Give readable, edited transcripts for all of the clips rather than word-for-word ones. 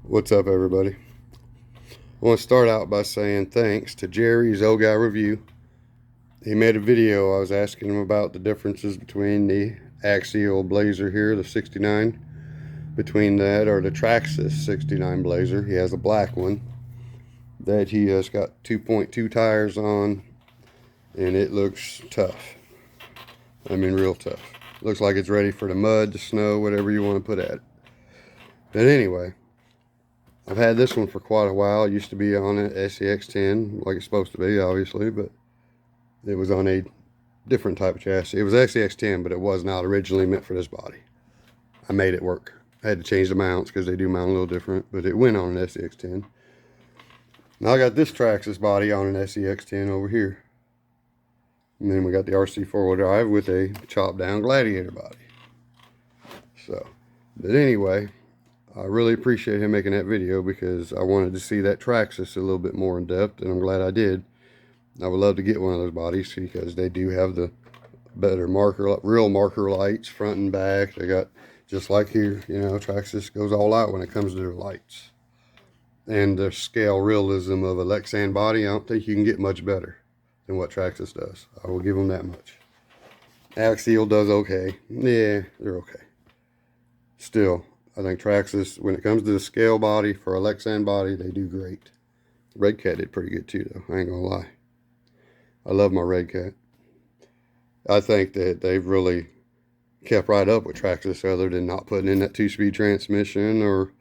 What's up, everybody? I want to start out by saying thanks to Jerry's Old Guy Review. He made a video. I was asking him about the differences between the axial blazer here, the 69, between that or the Traxxas 69 blazer. He has a black one that he has got 2.2 tires on, and it looks tough. I mean, real tough. Looks like it's ready for the mud, the snow, whatever you want to put at it. But anyway, I've had this one for quite a while. It used to be on an SCX10, like it's supposed to be, obviously, but it was on a different type of chassis. It was SCX10, but it was not originally meant for this body. I made it work. I had to change the mounts because they do mount a little different, but it went on an SCX10. Now I got this Traxxas body on an SCX10 over here. And then we got the RC4WD with a chopped down Gladiator body. So, but anyway, I really appreciate him making that video because I wanted to see that Traxxas a little bit more in depth, and I'm glad I did. I would love to get one of those bodies because they do have the better real marker lights front and back. They got, just like here, you know, Traxxas goes all out when it comes to their lights. And the scale realism of a Lexan body, I don't think you can get much better than what Traxxas does. I will give them that much. Axial does okay. Yeah, they're okay. Still, I think Traxxas, when it comes to the scale body for a Lexan body, they do great. Redcat did pretty good too, though. I ain't gonna lie. I love my Redcat. I think that they've really kept right up with Traxxas, other than not putting in that 2-speed transmission or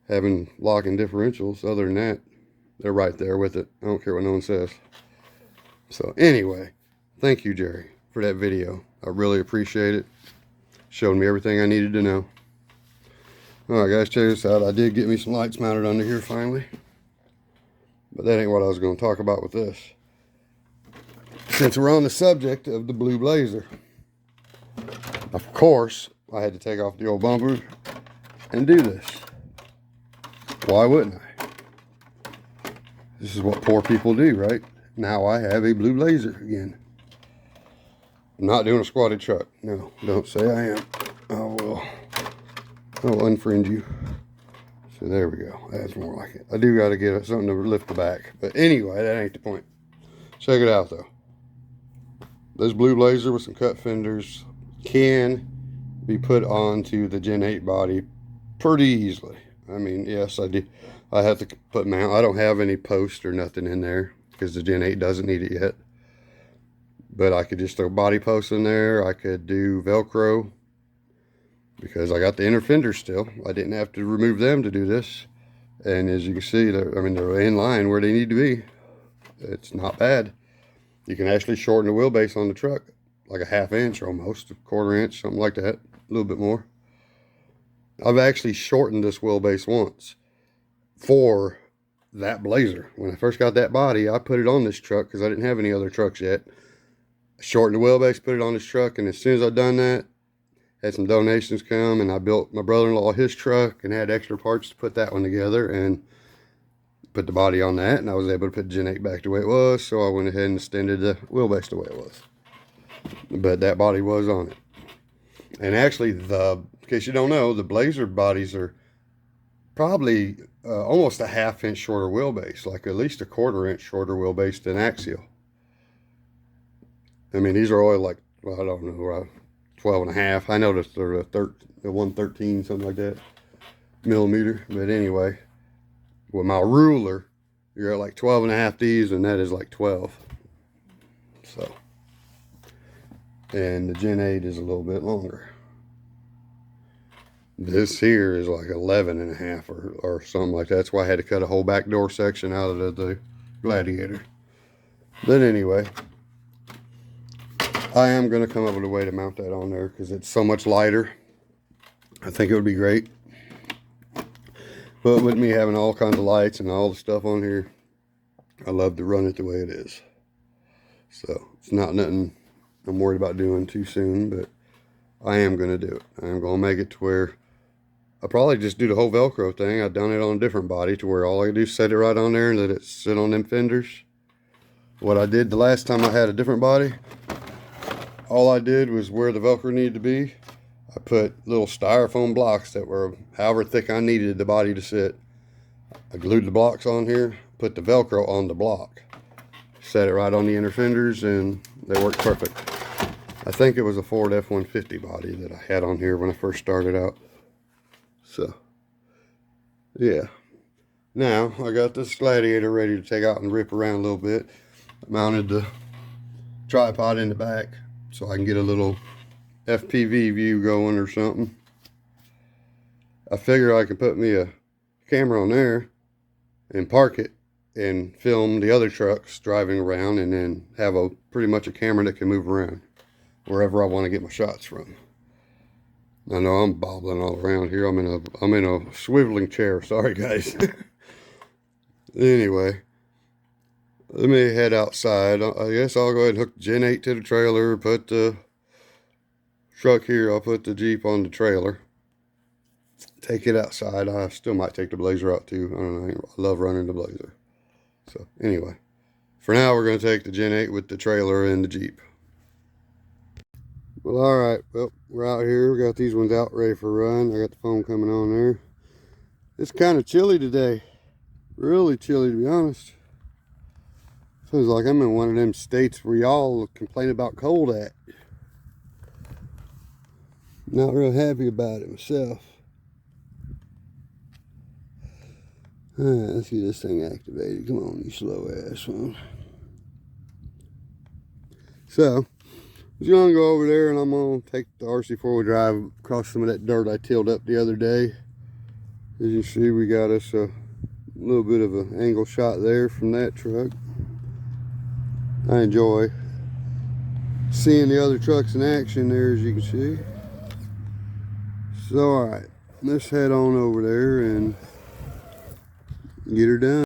having locking differentials. Other than that, they're right there with it. I don't care what no one says. So anyway, thank you, Jerry, for that video. I really appreciate it. Showed me everything I needed to know. Alright guys, check this out. I did get me some lights mounted under here finally. But that ain't what I was going to talk about with this. Since we're on the subject of the blue blazer, of course, I had to take off the old bumper and do this. Why wouldn't I? This is what poor people do, right? Now I have a blue blazer again. I'm not doing a squatted truck. No, don't say I am. I'll unfriend you. So there we go. That's more like it. I do got to get something to lift the back. But anyway, that ain't the point. Check it out, though. This blue blazer with some cut fenders can be put onto the Gen8 body pretty easily. I mean, yes, I do. I have to put mount. I don't have any post or nothing in there because the Gen8 doesn't need it yet. But I could just throw body posts in there. I could do Velcro because I got the inner fenders still. I didn't have to remove them to do this. And as you can see, they're in line where they need to be. It's not bad. You can actually shorten the wheelbase on the truck, like a 1/2 inch almost, a 1/4 inch, something like that, a little bit more. I've actually shortened this wheelbase once for that blazer. When I first got that body, I put it on this truck because I didn't have any other trucks yet. I shortened the wheelbase, put it on this truck, and as soon as I done that, had some donations come, and I built my brother-in-law his truck and had extra parts to put that one together and put the body on that, and I was able to put Gen 8 back the way it was, so I went ahead and extended the wheelbase the way it was. But that body was on it. And actually, in case you don't know, the blazer bodies are probably almost a 1/2 inch shorter wheelbase, like at least a 1/4 inch shorter wheelbase than axial. I mean, these are all like, well, I don't know, 12.5. I noticed they're the 113, something like that, millimeter. But anyway, with my ruler, you're at like 12.5 these, and that is like 12. So, and the Gen 8 is a little bit longer. This here is like 11.5 or something like that. That's why I had to cut a whole back door section out of the Gladiator. But anyway, I am going to come up with a way to mount that on there because it's so much lighter. I think it would be great. But with me having all kinds of lights and all the stuff on here, I love to run it the way it is. So it's not nothing I'm worried about doing too soon, but I am going to do it. I am going to make it to where I'll probably just do the whole Velcro thing. I've done it on a different body to where all I do is set it right on there and let it sit on them fenders. What I did the last time I had a different body, all I did was where the Velcro needed to be, I put little styrofoam blocks that were however thick I needed the body to sit. I glued the blocks on here, put the Velcro on the block, set it right on the inner fenders, and they worked perfect. I think it was a Ford F-150 body that I had on here when I first started out. So, yeah. Now, I got this Gladiator ready to take out and rip around a little bit. I mounted the tripod in the back so I can get a little FPV view going or something. I figure I could put me a camera on there and park it and film the other trucks driving around, and then have a pretty much a camera that can move around wherever I want to get my shots from. I know I'm bobbling all around here. I'm in a swiveling chair. Sorry guys. Anyway, let me head outside. I guess I'll go ahead and hook the Gen8 to the trailer, put the truck here. I'll put the Jeep on the trailer, take it outside. I still might take the Blazer out too. I don't know. I love running the Blazer. So anyway, for now we're going to take the Gen8 with the trailer and the Jeep. Well, alright, well, we're out here. We got these ones out ready for a run. I got the foam coming on there. It's kind of chilly today. Really chilly, to be honest. Feels like I'm in one of them states where y'all complain about cold at. Not real happy about it myself. Alright, let's get this thing activated. Come on, you slow ass one. So, I'm going to go over there and I'm going to take the RC4WD drive across some of that dirt I tilled up the other day. As you see, we got us a little bit of an angle shot there from that truck. I enjoy seeing the other trucks in action there, as you can see. So, alright, let's head on over there and get her done.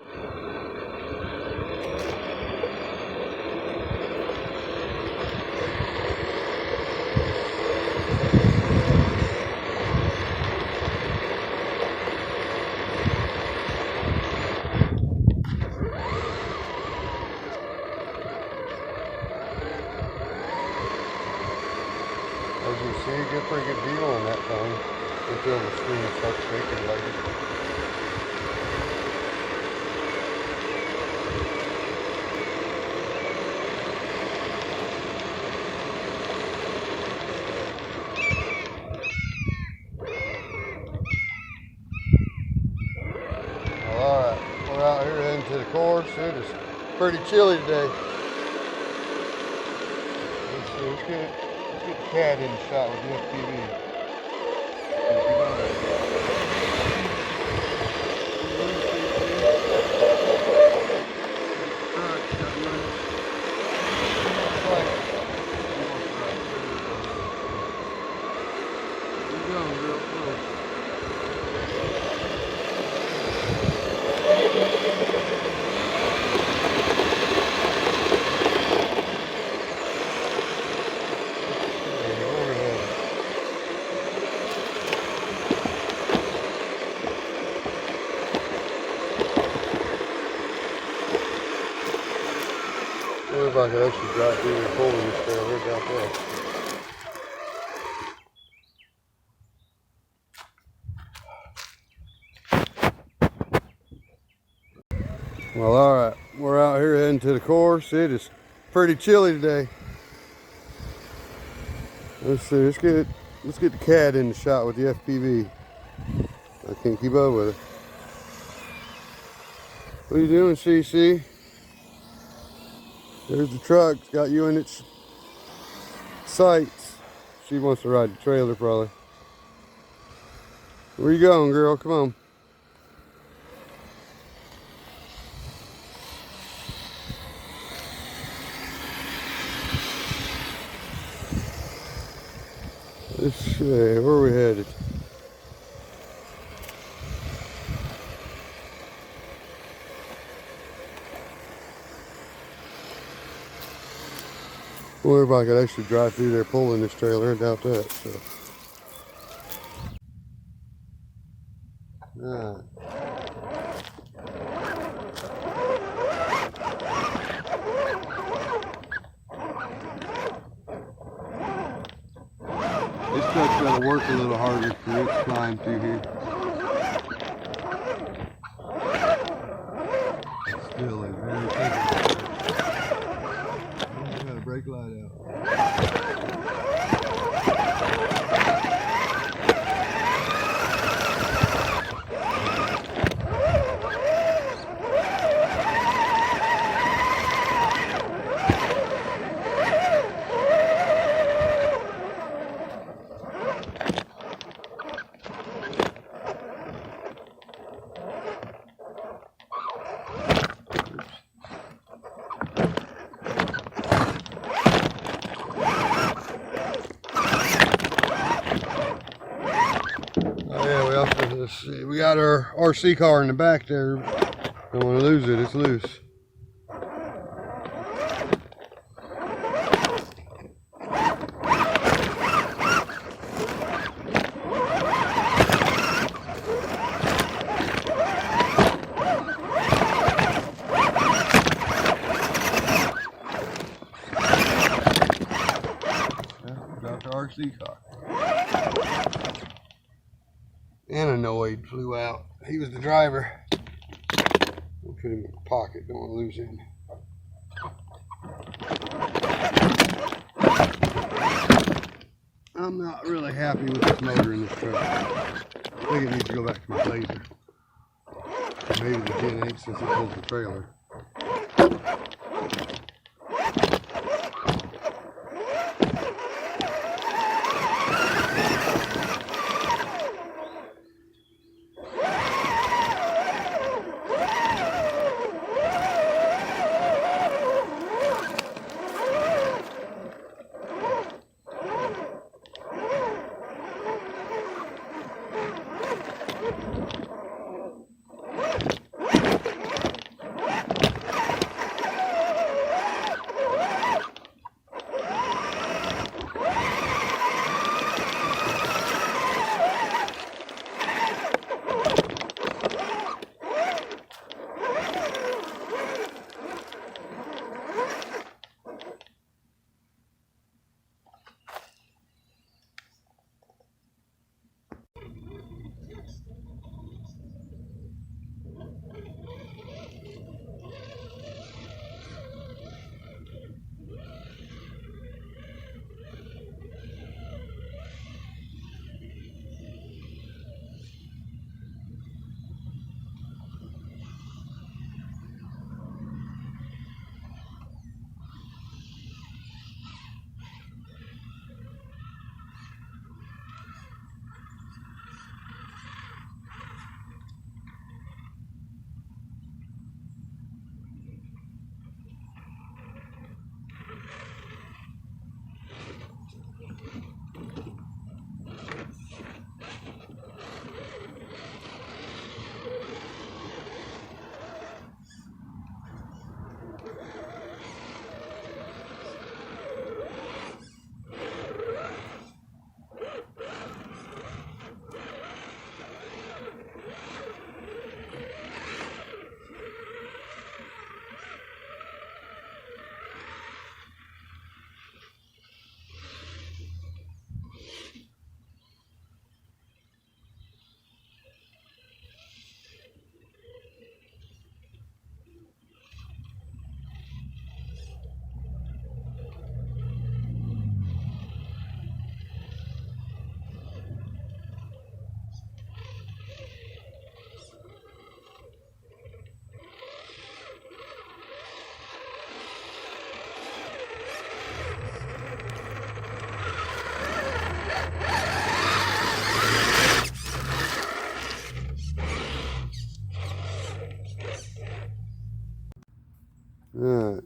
As you see, get a pretty good deal on that thing until the screen starts shaking later. Well, alright, we're out here heading to the course. It is pretty chilly today. Let's see, let's get the cat in the shot with the FPV. If I could actually drive through the pole in this trailer about that. Well, alright, we're out here heading to the course. It is pretty chilly today. Let's see, let's get the cat in the shot with the FPV. I can't keep up with it. What are you doing, CC? There's the truck. It's got you in its sights. She wants to ride the trailer, probably. Where you going, girl? Come on. Let's see, where are we headed? I wonder if I could actually drive through there pulling this trailer. I doubt that. So. This truck's got to work a little harder for its climb through here. light out. We got our RC car in the back there. Don't want to lose it, it's loose. Got the RC car. And annoyed flew out. He was the driver. I'll put him in my pocket, don't want to lose him. I'm not really happy with this motor in this truck. I think it needs to go back to my Blazer. Maybe the Gen8 since it pulls the trailer. Alright.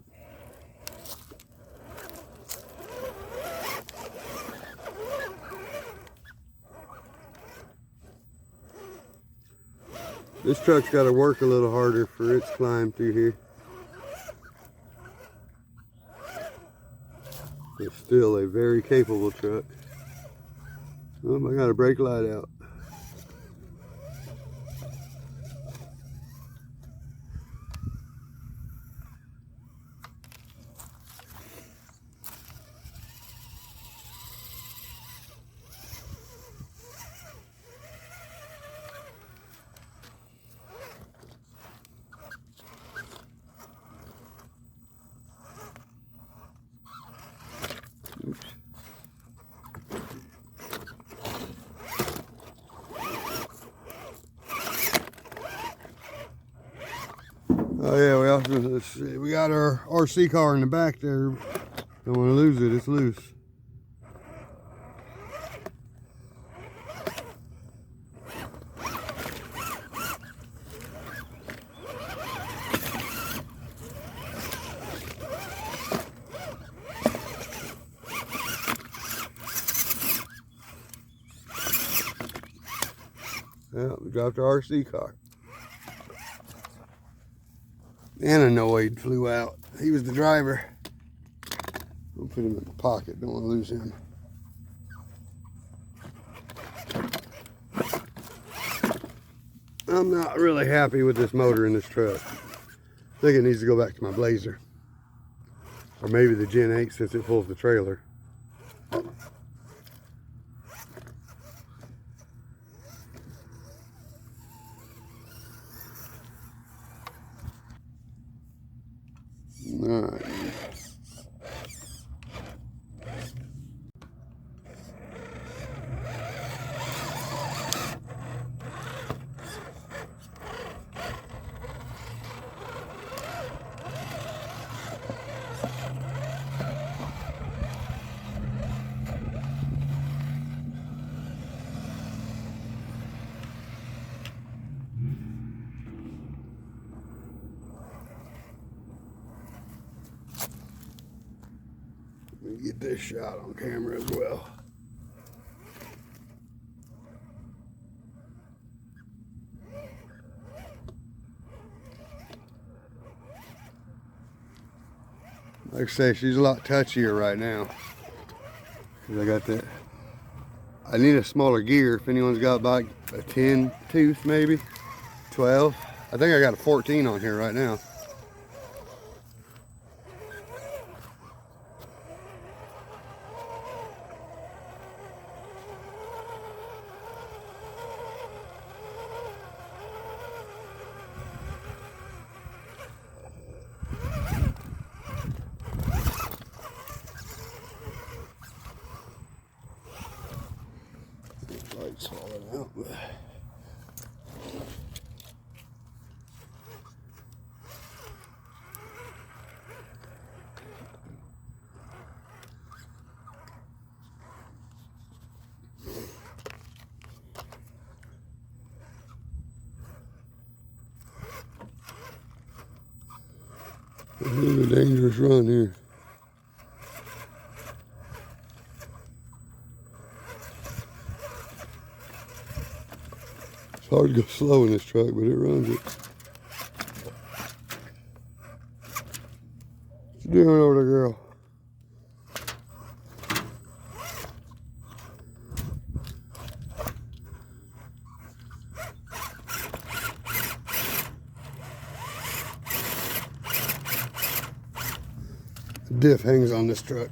This truck's got to work a little harder for its climb through here. It's still a very capable truck. Oh, I got a brake light out. Oh yeah, let's see. We got our RC car in the back there. Don't want to lose it, it's loose. Yeah, we dropped our RC car. Annoyed flew out. He was the driver. I'll put him in my pocket. Don't want to lose him. I'm not really happy with this motor in this truck. I think it needs to go back to my Blazer. Or maybe the Gen8 since it pulls the trailer. Alright. Let me get this shot on camera as well. Like I say, she's a lot touchier right now. Cause I got that. I need a smaller gear. If anyone's got like a 10 tooth, maybe 12. I think I got a 14 on here right now. Lights falling out. This is a dangerous run here. It's hard to go slow in this truck, but it runs it. What you doing over there, girl? The diff hangs on this truck.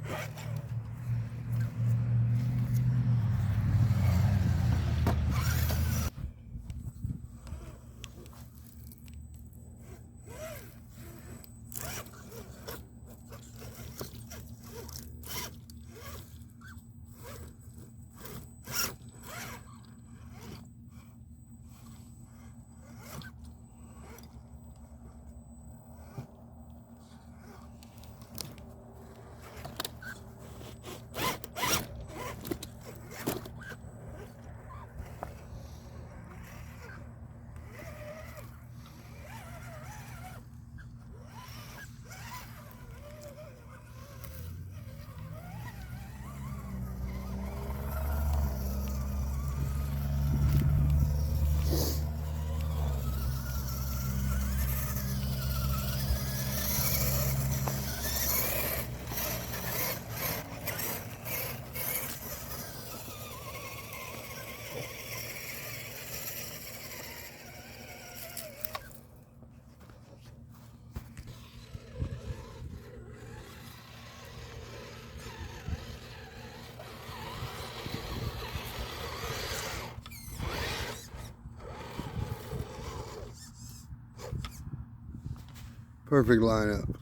Perfect lineup.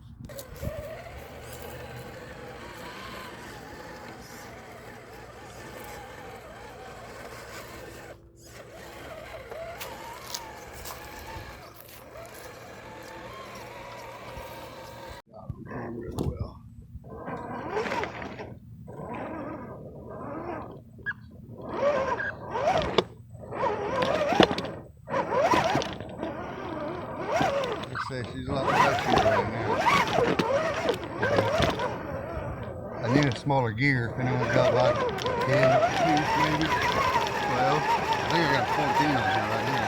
say she's a lot touchier right now. I need a smaller gear if anyone's got like 10 piece maybe. 12. I think I got 14 on here right now.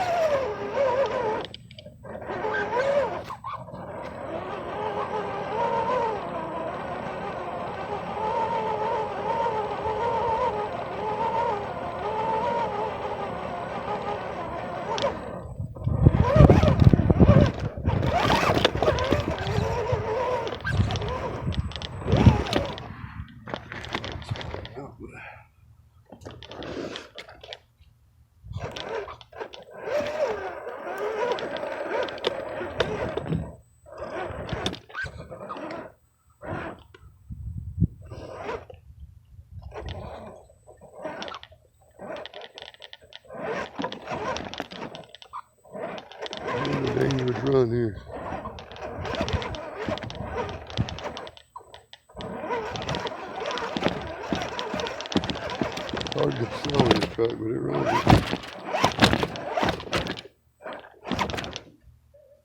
Dangerous run here. Hard to slow this truck, but it runs it.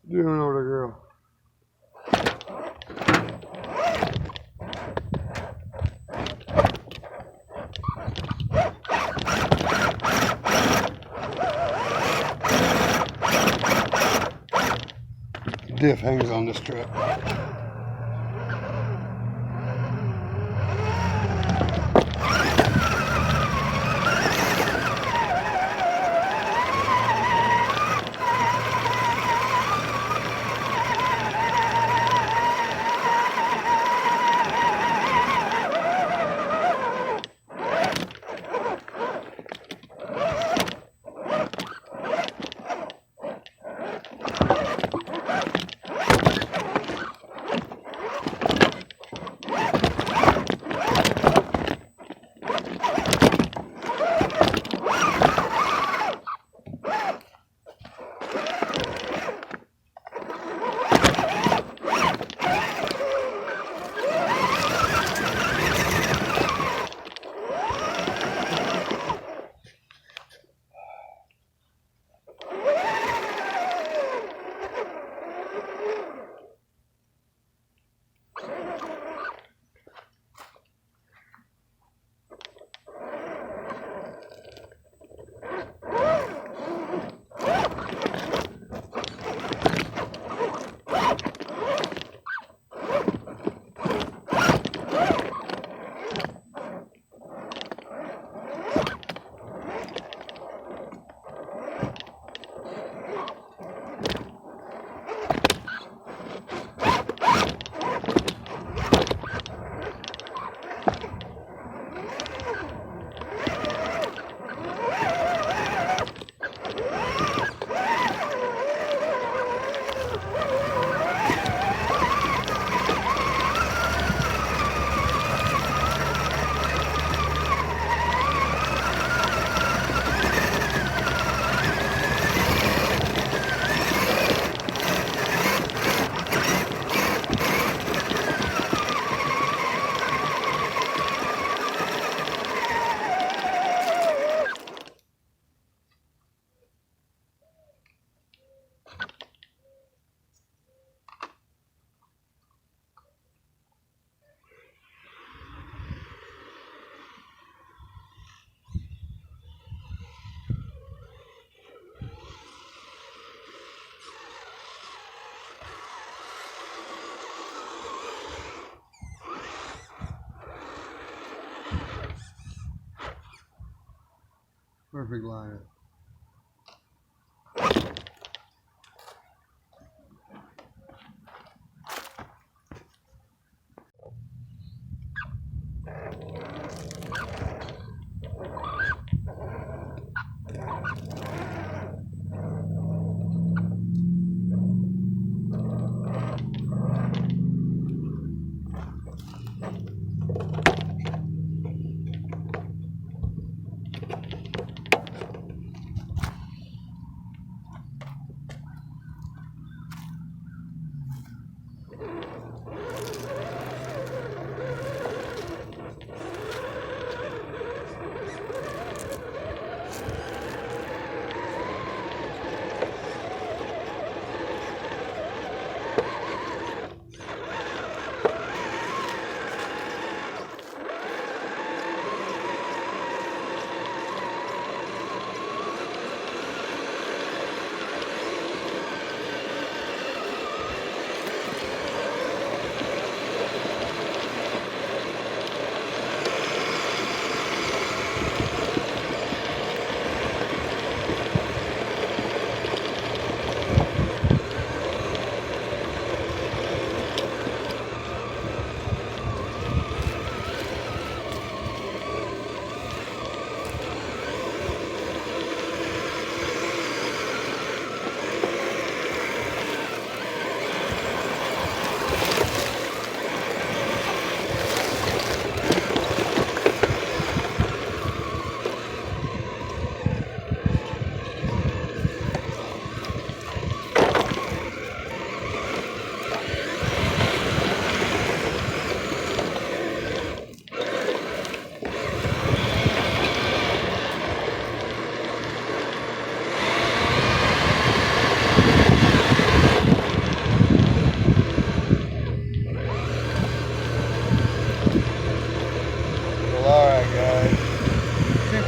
Doing over the girl. Diff hangs on this truck. Perfect lineup.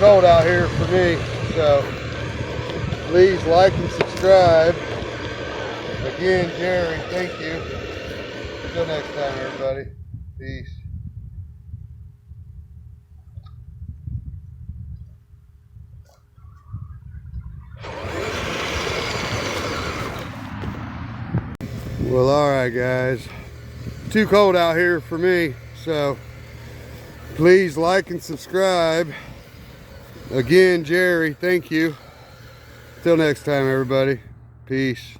cold out here for me, so please like and subscribe. Again, Jerry, thank you. Until next time, everybody. Peace. Well, alright guys, too cold out here for me, so please like and subscribe. Again, Jerry, thank you. Till next time, everybody. Peace.